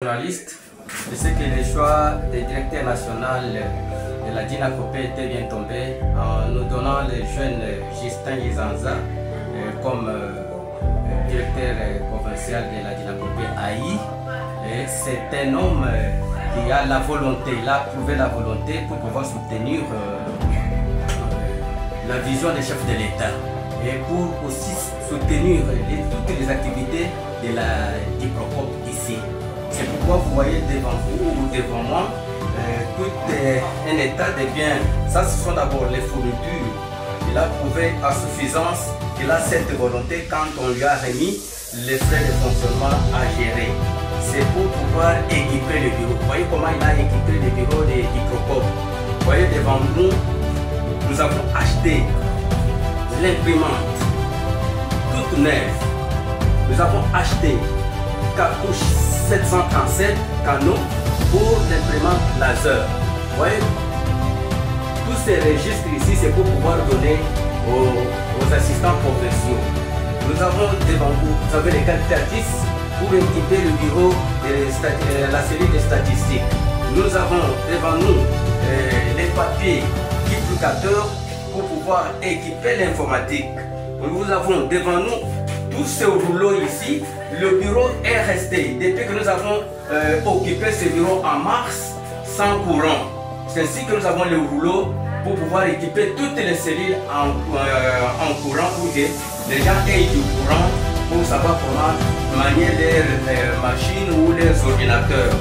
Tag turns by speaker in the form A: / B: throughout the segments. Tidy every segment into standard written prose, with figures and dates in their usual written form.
A: Journaliste, je sais que le choix des directeurs national de la DINACOPE était bien tombé en nous donnant le jeune Justin Yizanza comme directeur provincial de la DINACOPE AI. C'est un homme qui a la volonté, il a prouvé la volonté pour pouvoir soutenir la vision des chefs de l'État et pour aussi soutenir toutes les activités de la DIPROCOP ici. C'est pourquoi vous voyez devant vous ou devant moi tout un état de biens. Ça, ce sont d'abord les fournitures. Il a prouvé à suffisance qu'il a cette volonté quand on lui a remis les frais de fonctionnement à gérer. C'est pour pouvoir équiper le bureau. Vous voyez comment il a équipé le bureau de DIPROCOP. Vous voyez devant nous, nous avons acheté l'imprimante toute neuve. Nous avons acheté cartouche 737 canaux pour l'imprimante laser. Vous voyez, tous ces registres ici, c'est pour pouvoir donner aux assistants provinciaux. Nous avons devant vous avez les calculatrices pour équiper le bureau de la cellule des statistiques. Nous avons devant nous les papiers duplicateurs pour pouvoir équiper l'informatique. Nous avons devant nous tous ces rouleaux ici. Le bureau est resté depuis que nous avons occupé ce bureau en mars sans courant. C'est ainsi que nous avons le rouleau pour pouvoir équiper toutes les cellules en courant pour que les gens aient du courant pour savoir comment manier leurs machines ou leurs ordinateurs.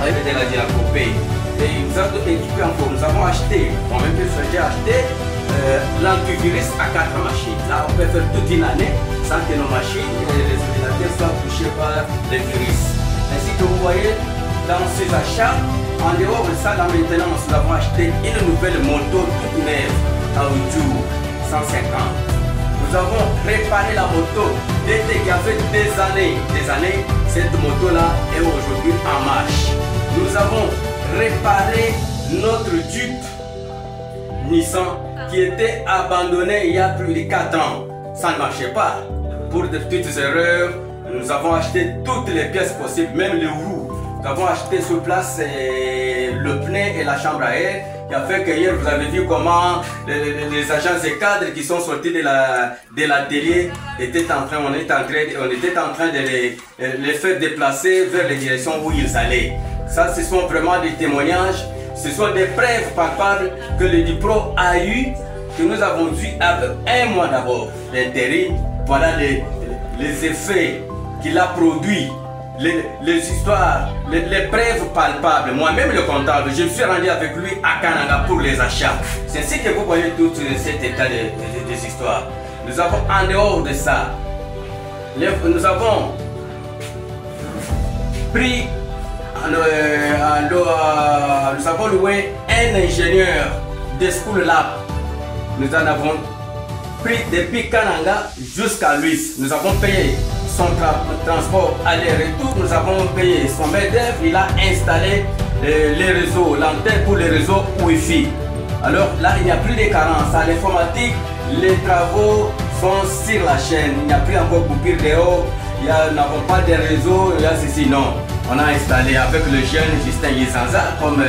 A: Avec de la DINACOPE. Et nous avons équipé encore, nous avons acheté, moi-même j'ai acheté l'antivirus à 4 machines. Là, on peut faire toute une année sans que nos machines et les ordinateurs soient touchés par les virus. Ainsi que vous voyez, dans ces achats, en dehors de ça, la maintenance, nous avons acheté une nouvelle moto toute neuve, Aoudjou 150. Nous avons réparé la moto d'été qui a fait des années. Cette moto-là est aujourd'hui en marche. Nous avons réparé notre Jeep Nissan qui était abandonné il y a plus de 4 ans. Ça ne marchait pas. Pour de petites erreurs, nous avons acheté toutes les pièces possibles, même les roues. Nous avons acheté sur place le pneu et la chambre à air, qui a fait que hier vous avez vu comment les agents et cadres qui sont sortis de l'atelier on était en train de les faire déplacer vers les directions où ils allaient. Ça, ce sont vraiment des témoignages, ce sont des preuves palpables que le DIPRO a eu, que nous avons dû avec un mois d'abord d'intérim. Voilà les effets qu'il a produits, les histoires, les preuves palpables. Moi-même le comptable, je me suis rendu avec lui à Kananga pour les achats. C'est ainsi que vous voyez tout cet état des histoires. Nous avons en dehors de ça, nous avons pris, nous avons loué un ingénieur de School Lab. Nous en avons pris depuis Kananga jusqu'à Luis. Nous avons payé son transport aller-retour, nous avons payé son main-d'œuvre, il a installé les réseaux, l'antenne pour les réseaux Wi-Fi. Alors là, il n'y a plus de carence. À l'informatique, les travaux sont sur la chaîne. Il n'y a plus encore coupure de haut, nous n'avons pas de réseau, il y a ceci, non. On a installé avec le jeune Justin Yizanza comme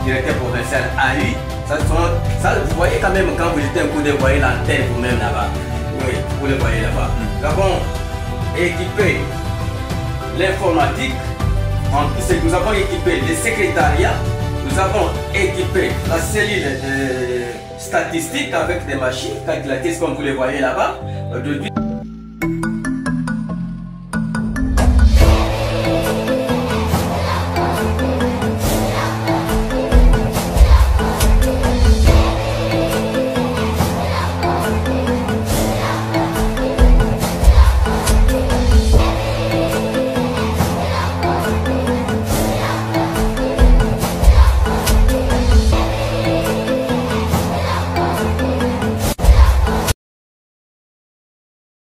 A: directeur provincial AI. Ça, vous voyez quand même quand vous jetez un coup d'œil, vous voyez l'antenne vous-même là-bas. Oui, vous le voyez là-bas. Nous avons équipé l'informatique, nous avons équipé le secrétariat, nous avons équipé la cellule statistique avec des machines calculatrices comme vous les voyez là-bas.